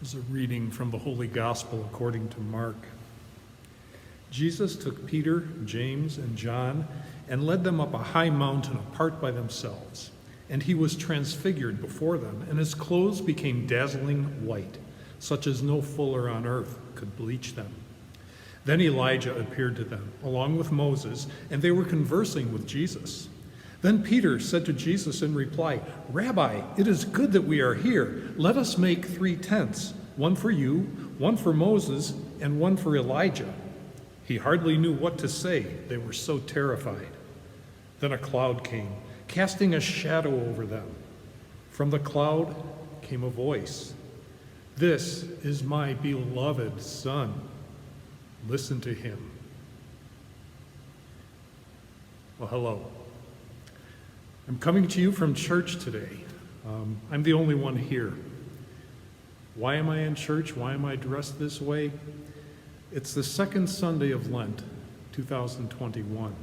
This is a reading from the Holy Gospel according to Mark. Jesus took Peter, James, and John and led them up a high mountain apart by themselves. And he was transfigured before them, and his clothes became dazzling white, such as no fuller on earth could bleach them. Then Elijah appeared to them, along with Moses, and they were conversing with Jesus. Then Peter said to Jesus in reply, "Rabbi, it is good that we are here. Let us make 3 tents, one for you, one for Moses, and one for Elijah." He hardly knew what to say. They were so terrified. Then a cloud came, casting a shadow over them. From the cloud came a voice, "This is my beloved Son. Listen to him." Well, hello. I'm coming to you from church today. I'm the only one here. Why am I in church? Why am I dressed this way? It's the second Sunday of Lent, 2021.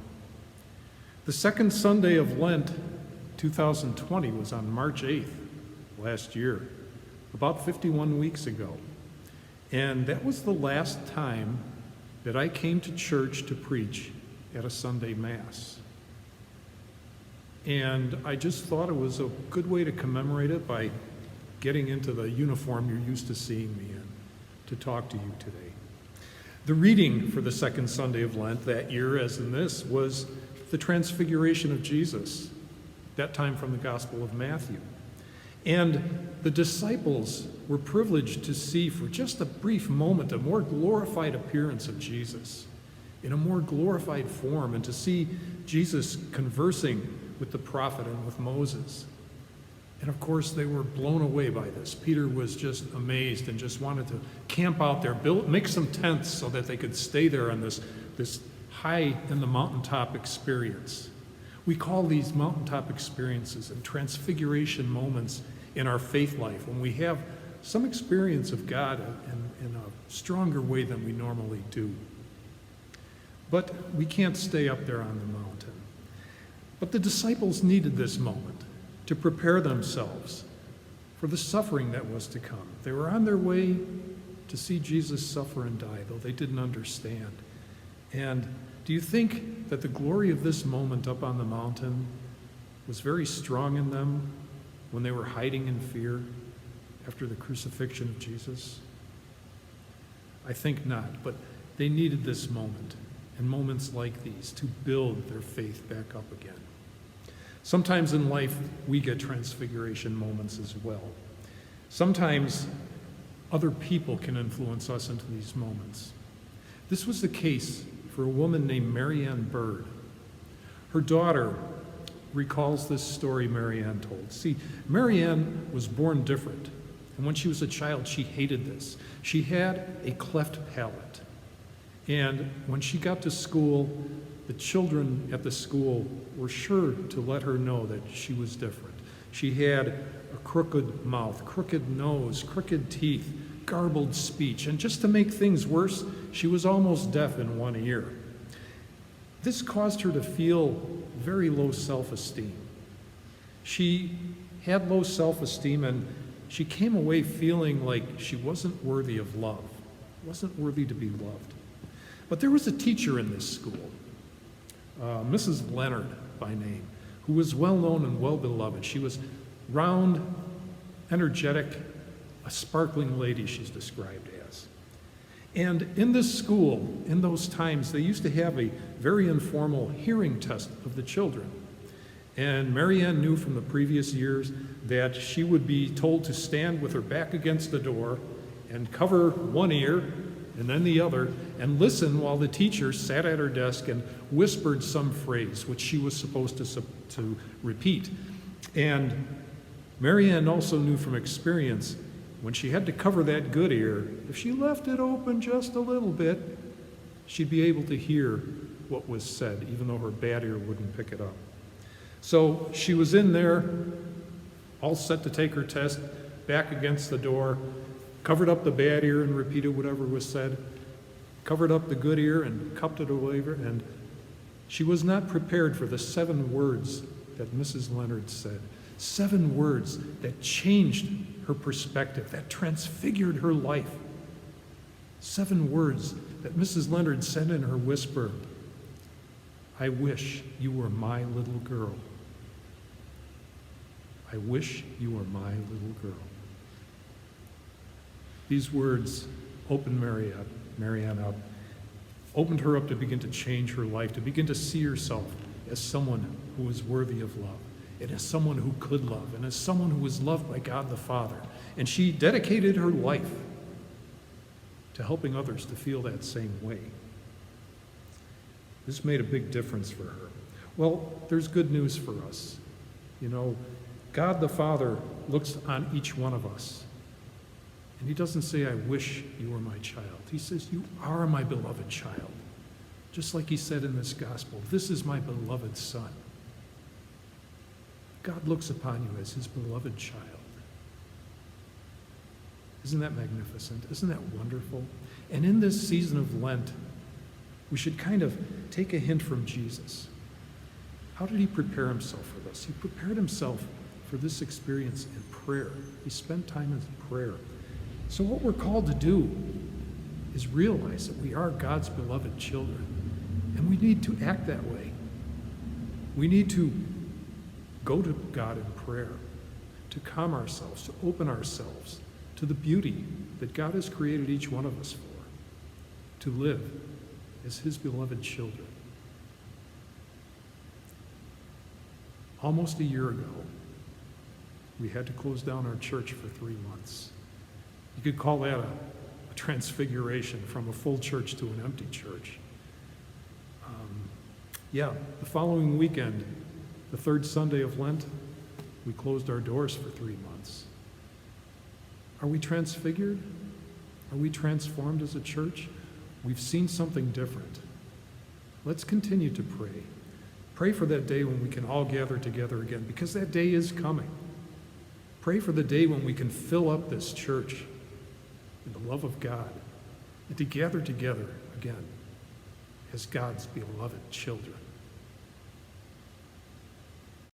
The second Sunday of Lent, 2020, was on March 8th last year, about 51 weeks ago. And that was the last time that I came to church to preach at a Sunday Mass. And I just thought it was a good way to commemorate it by getting into the uniform you're used to seeing me in to talk to you today. The reading for the second Sunday of Lent that year, as in this, was the Transfiguration of Jesus, that time from the Gospel of Matthew. And the disciples were privileged to see for just a brief moment a more glorified appearance of Jesus in a more glorified form, and to see Jesus conversing with the prophet and with Moses. And of course, they were blown away by this. Peter was just amazed and just wanted to camp out there, make some tents so that they could stay there on this high in the mountaintop experience. We call these mountaintop experiences and transfiguration moments in our faith life when we have some experience of God in a stronger way than we normally do. But we can't stay up there on the mountain. But the disciples needed this moment to prepare themselves for the suffering that was to come. They were on their way to see Jesus suffer and die, though they didn't understand. And do you think that the glory of this moment up on the mountain was very strong in them when they were hiding in fear after the crucifixion of Jesus? I think not, but they needed this moment and moments like these to build their faith back up again. Sometimes in life, we get transfiguration moments as well. Sometimes other people can influence us into these moments. This was the case for a woman named Marianne Bird. Her daughter recalls this story Marianne told. See, Marianne was born different, and when she was a child, she hated this. She had a cleft palate, and when she got to school, the children at the school were sure to let her know that she was different. She had a crooked mouth, crooked nose, crooked teeth, garbled speech, and just to make things worse, she was almost deaf in one ear. This caused her to feel very low self-esteem. She had low self-esteem, and she came away feeling like she wasn't worthy of love, wasn't worthy to be loved. But there was a teacher in this school, Mrs. Leonard by name, who was well known and well beloved. She was round, energetic, a sparkling lady, she's described as. And in this school, in those times, they used to have a very informal hearing test of the children. And Marianne knew from the previous years that she would be told to stand with her back against the door and cover one ear and then the other, and listen while the teacher sat at her desk and whispered some phrase, which she was supposed to repeat. And Marianne also knew from experience, when she had to cover that good ear, if she left it open just a little bit, she'd be able to hear what was said, even though her bad ear wouldn't pick it up. So she was in there, all set to take her test, back against the door, covered up the bad ear and repeated whatever was said, covered up the good ear and cupped it away, and she was not prepared for the 7 words that Mrs. Leonard said. 7 words that changed her perspective, that transfigured her life. 7 words that Mrs. Leonard said in her whisper: I wish you were my little girl. I wish you were my little girl. These words opened Marianne up, opened her up to begin to change her life, to begin to see herself as someone who was worthy of love, and as someone who could love, and as someone who was loved by God the Father. And she dedicated her life to helping others to feel that same way. This made a big difference for her. Well, there's good news for us. You know, God the Father looks on each one of us, and he doesn't say, I wish you were my child. He says, you are my beloved child. Just like he said in this gospel, this is my beloved son. God looks upon you as his beloved child. Isn't that magnificent? Isn't that wonderful? And in this season of Lent, we should kind of take a hint from Jesus. How did he prepare himself for this? He prepared himself for this experience in prayer. He spent time in prayer. So what we're called to do is realize that we are God's beloved children, and we need to act that way. We need to go to God in prayer, to calm ourselves, to open ourselves to the beauty that God has created each one of us for, to live as his beloved children. Almost a year ago, we had to close down our church for 3 months. You could call that a transfiguration, from a full church to an empty church. The following weekend, the 3rd Sunday of Lent, we closed our doors for 3 months. Are we transfigured? Are we transformed as a church? We've seen something different. Let's continue to pray. Pray for that day when we can all gather together again, because that day is coming. Pray for the day when we can fill up this church in the love of God, and to gather together again as God's beloved children.